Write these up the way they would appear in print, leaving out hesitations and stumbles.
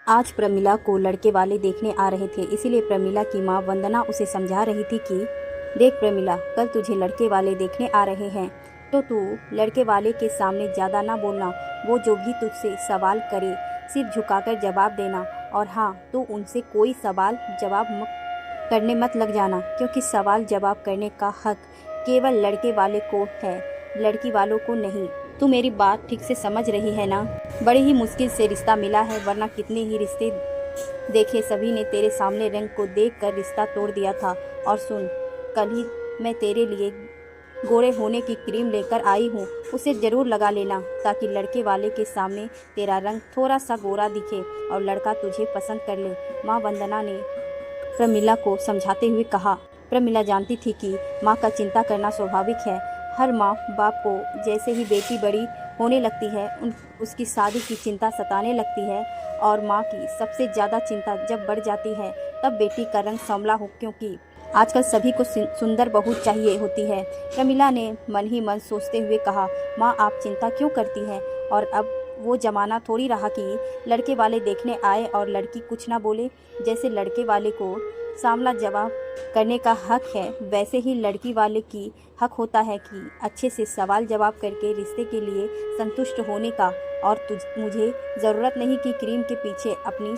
आज प्रमिला को लड़के वाले देखने आ रहे थे, इसीलिए प्रमिला की माँ वंदना उसे समझा रही थी कि देख प्रमिला, कल तुझे लड़के वाले देखने आ रहे हैं तो तू लड़के वाले के सामने ज़्यादा ना बोलना। वो जो भी तुझसे सवाल करे सिर झुकाकर जवाब देना, और हाँ, तू उनसे कोई सवाल जवाब करने मत लग जाना, क्योंकि सवाल जवाब करने का हक केवल लड़के वाले को है, लड़की वालों को नहीं। तू मेरी बात ठीक से समझ रही है ना? बड़ी ही मुश्किल से रिश्ता मिला है, वरना कितने ही रिश्ते देखे, सभी ने तेरे सामने रंग को देखकर रिश्ता तोड़ दिया था। और सुन, कल ही मैं तेरे लिए गोरे होने की क्रीम लेकर आई हूँ, उसे ज़रूर लगा लेना, ताकि लड़के वाले के सामने तेरा रंग थोड़ा सा गोरा दिखे और लड़का तुझे पसंद कर ले। माँ वंदना ने प्रमिला को समझाते हुए कहा। प्रमिला जानती थी कि माँ का चिंता करना स्वाभाविक है। हर माँ बाप को जैसे ही बेटी बड़ी होने लगती है उसकी शादी की चिंता सताने लगती है, और माँ की सबसे ज़्यादा चिंता जब बढ़ जाती है तब बेटी का रंग सांवला हो, क्योंकि आजकल सभी को सुंदर बहू चाहिए होती है। प्रमिला ने मन ही मन सोचते हुए कहा, माँ आप चिंता क्यों करती हैं? और अब वो ज़माना थोड़ी रहा कि लड़के वाले देखने आए और लड़की कुछ ना बोले। जैसे लड़के वाले को सामला जवाब करने का हक है, वैसे ही लड़की वाले की हक होता है कि अच्छे से सवाल जवाब करके रिश्ते के लिए संतुष्ट होने का। और मुझे ज़रूरत नहीं कि क्रीम के पीछे अपनी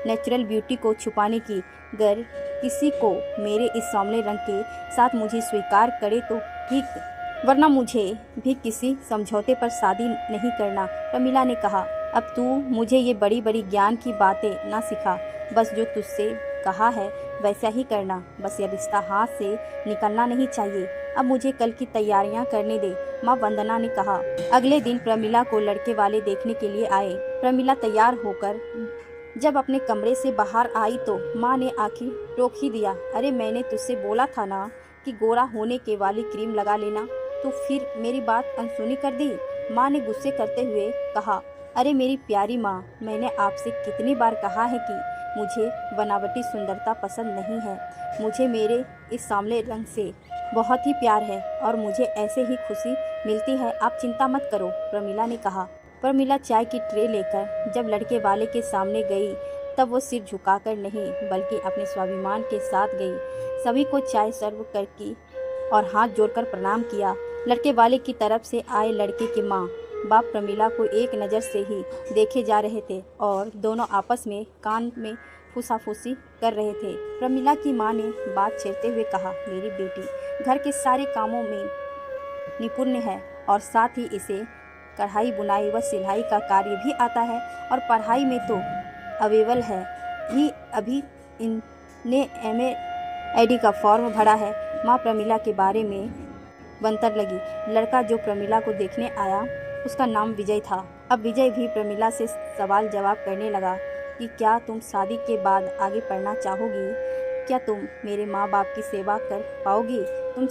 नेचुरल ब्यूटी को छुपाने की। अगर किसी को मेरे इस सांवले रंग के साथ मुझे स्वीकार करे तो ठीक, वरना मुझे भी किसी समझौते पर शादी नहीं करना। प्रमिला ने कहा, अब तू मुझे ये बड़ी बड़ी ज्ञान की बातें ना सिखा, बस जो तुझसे कहा है वैसा ही करना। बस ये रिश्ता हाथ से निकलना नहीं चाहिए। अब मुझे कल की तैयारियां करने दे, माँ वंदना ने कहा। अगले दिन प्रमिला को लड़के वाले देखने के लिए आए। प्रमिला तैयार होकर जब अपने कमरे से बाहर आई तो माँ ने आखिर रोक ही दिया। अरे मैंने तुझसे बोला था ना कि गोरा होने के वाली क्रीम लगा लेना, तो फिर मेरी बात अनसुनी कर दी, माँ ने गुस्से करते हुए कहा। अरे मेरी प्यारी माँ, मैंने आपसे कितनी बार कहा है कि मुझे बनावटी सुंदरता पसंद नहीं है। मुझे मेरे इस सांवले रंग से बहुत ही प्यार है और मुझे ऐसे ही खुशी मिलती है, आप चिंता मत करो, प्रमिला ने कहा। प्रमिला चाय की ट्रे लेकर जब लड़के वाले के सामने गई तब वो सिर झुकाकर नहीं बल्कि अपने स्वाभिमान के साथ गई। सभी को चाय सर्व करके और हाथ जोड़कर प्रणाम किया। लड़के वाले की तरफ से आए लड़के के माँ बाप प्रमिला को एक नज़र से ही देखे जा रहे थे और दोनों आपस में कान में फुसाफुसी कर रहे थे। प्रमिला की माँ ने बात छेड़ते हुए कहा, मेरी बेटी घर के सारे कामों में निपुण है और साथ ही इसे कढ़ाई बुनाई व सिलाई का कार्य भी आता है, और पढ़ाई में तो अव्वल है ही। अभी इनने MA का फॉर्म भरा है। माँ प्रमिला के बारे में बनतर लगी। लड़का जो प्रमिला को देखने आया उसका नाम विजय था। अब विजय भी प्रमिला से सवाल जवाब करने लगा कि क्या तुम शादी के बाद आगे पढ़ना चाहोगी? क्या तुम मेरे माँ बाप की सेवा कर पाओगी? तुम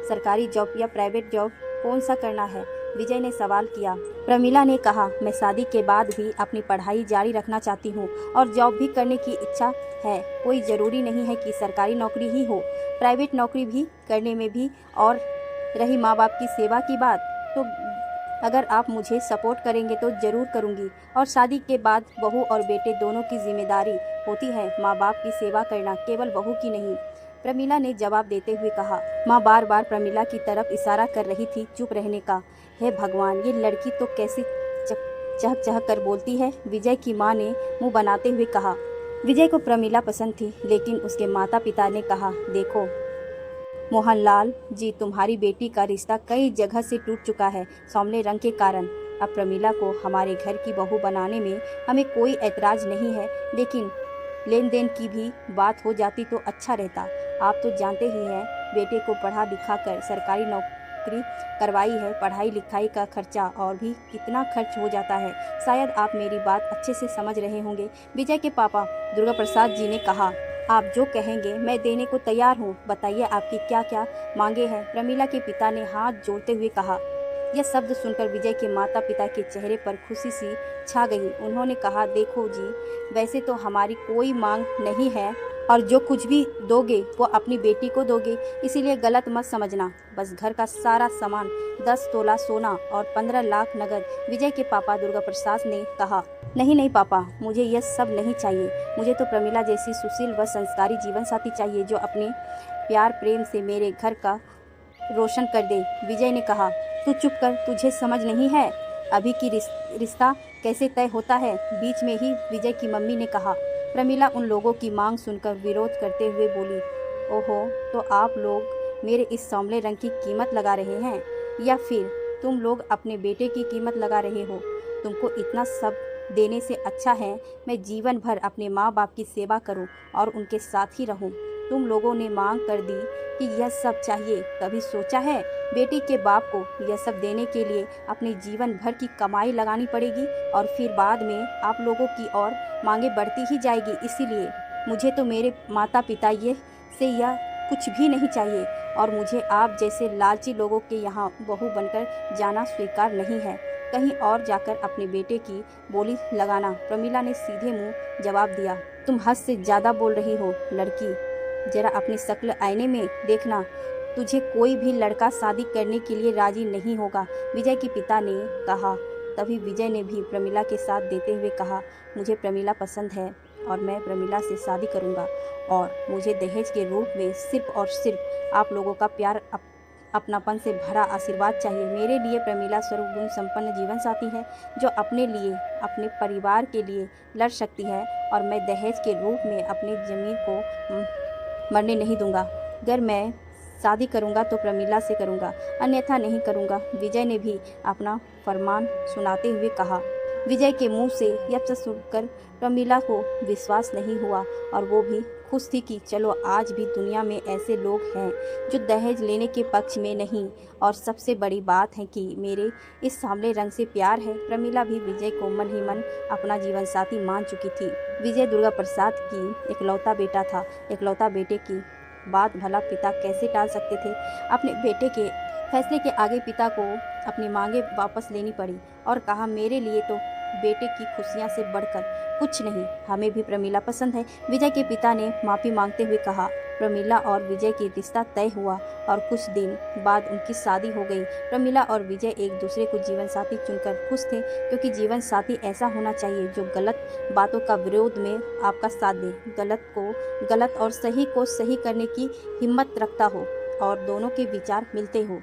सरकारी जॉब या प्राइवेट जॉब कौन सा करना है? विजय ने सवाल किया। प्रमिला ने कहा, मैं शादी के बाद भी अपनी पढ़ाई जारी रखना चाहती हूँ और जॉब भी करने की इच्छा है। कोई ज़रूरी नहीं है कि सरकारी नौकरी ही हो, प्राइवेट नौकरी भी करने में भी। और रही माँ बाप की सेवा की बात, तो अगर आप मुझे सपोर्ट करेंगे तो ज़रूर करूँगी। और शादी के बाद बहू और बेटे दोनों की जिम्मेदारी होती है माँ बाप की सेवा करना, केवल बहू की नहीं, प्रमिला ने जवाब देते हुए कहा। माँ बार बार प्रमिला की तरफ इशारा कर रही थी चुप रहने का। हे भगवान, ये लड़की तो कैसी चहक चहक कर बोलती है, विजय की माँ ने मुंह बनाते हुए कहा। विजय को प्रमिला पसंद थी, लेकिन उसके माता पिता ने कहा, देखो मोहनलाल जी, तुम्हारी बेटी का रिश्ता कई जगह से टूट चुका है सांवले रंग के कारण। अब प्रमिला को हमारे घर की बहू बनाने में हमें कोई ऐतराज़ नहीं है, लेकिन लेन देन की भी बात हो जाती तो अच्छा रहता। आप तो जानते ही हैं, बेटे को पढ़ा लिखा कर सरकारी नौकरी करवाई है, पढ़ाई लिखाई का खर्चा और भी कितना खर्च हो जाता है। शायद आप मेरी बात अच्छे से समझ रहे होंगे, विजय के पापा दुर्गा प्रसाद जी ने कहा। आप जो कहेंगे मैं देने को तैयार हूँ, बताइए आपकी क्या क्या मांगे हैं, प्रमिला के पिता ने हाथ जोड़ते हुए कहा। यह शब्द सुनकर विजय के माता पिता के चेहरे पर खुशी सी छा गई। उन्होंने कहा, देखो जी, वैसे तो हमारी कोई मांग नहीं है और जो कुछ भी दोगे वो अपनी बेटी को दोगे, इसीलिए गलत मत समझना। बस घर का सारा सामान 10 तोला सोना और 15 लाख नगद, विजय के पापा दुर्गा प्रसाद ने कहा। नहीं नहीं पापा, मुझे यह सब नहीं चाहिए। मुझे तो प्रमिला जैसी सुशील व संस्कारी जीवन साथी चाहिए जो अपने प्यार प्रेम से मेरे घर का रोशन कर दे। विजय ने कहा, तू चुप कर, तुझे समझ नहीं है अभी की रिश्ता कैसे तय होता है। बीच में ही विजय की मम्मी ने कहा। प्रमिला उन लोगों की मांग सुनकर विरोध करते हुए बोली, ओहो, तो आप लोग मेरे इस सांवले रंग की कीमत लगा रहे हैं, या फिर तुम लोग अपने बेटे की कीमत लगा रहे हो। तुमको इतना सब देने से अच्छा है मैं जीवन भर अपने माँ बाप की सेवा करूं और उनके साथ ही रहूं। तुम लोगों ने मांग कर दी कि यह सब चाहिए, कभी सोचा है बेटी के बाप को यह सब देने के लिए अपने जीवन भर की कमाई लगानी पड़ेगी और फिर बाद में आप लोगों की और मांगे बढ़ती ही जाएगी। इसीलिए मुझे तो मेरे माता पिता ये से यह कुछ भी नहीं चाहिए और मुझे आप जैसे लालची लोगों के यहाँ बहू बनकर जाना स्वीकार नहीं है। कहीं और जाकर अपने बेटे की बोली लगाना। प्रमिला ने सीधे मुंह जवाब दिया, तुम हद से ज़्यादा बोल रही हो लड़की, जरा अपनी शक्ल आईने में देखना। तुझे कोई भी लड़का शादी करने के लिए राजी नहीं होगा, विजय के पिता ने कहा। तभी विजय ने भी प्रमिला के साथ देते हुए कहा, मुझे प्रमिला पसंद है और मैं प्रमिला से शादी करूंगा और मुझे दहेज के रूप में सिर्फ और सिर्फ आप लोगों का प्यार अपनापन से भरा आशीर्वाद चाहिए। मेरे लिए प्रमिला सर्वगुण संपन्न जीवन साथी है जो अपने लिए अपने परिवार के लिए लड़ सकती है और मैं दहेज के रूप में अपनी ज़मीन को मरने नहीं दूंगा। अगर मैं शादी करूंगा तो प्रमिला से करूंगा, अन्यथा नहीं करूंगा। विजय ने भी अपना फरमान सुनाते हुए कहा। विजय के मुंह से यह सब सुनकर प्रमिला को विश्वास नहीं हुआ और वो भी खुश थी कि चलो आज भी दुनिया में ऐसे लोग हैं जो दहेज लेने के पक्ष में नहीं। और सबसे बड़ी बात है कि मेरे इस सांवले रंग से प्यार है। प्रमिला भी विजय को मन ही मन अपना जीवन साथी मान चुकी थी। विजय दुर्गा प्रसाद की इकलौता बेटा था। इकलौता बेटे की बात भला पिता कैसे टाल सकते थे। अपने बेटे के फैसले के आगे पिता को अपनी मांगे वापस लेनी पड़ी और कहा, मेरे लिए तो बेटे की खुशियां से बढ़कर कुछ नहीं, हमें भी प्रमिला पसंद है। विजय के पिता ने माफ़ी मांगते हुए कहा। प्रमिला और विजय की रिश्ता तय हुआ और कुछ दिन बाद उनकी शादी हो गई। प्रमिला और विजय एक दूसरे को जीवन साथी चुनकर खुश थे, क्योंकि जीवन साथी ऐसा होना चाहिए जो गलत बातों का विरोध में आपका साथ दे, गलत को गलत और सही को सही करने की हिम्मत रखता हो और दोनों के विचार मिलते हो।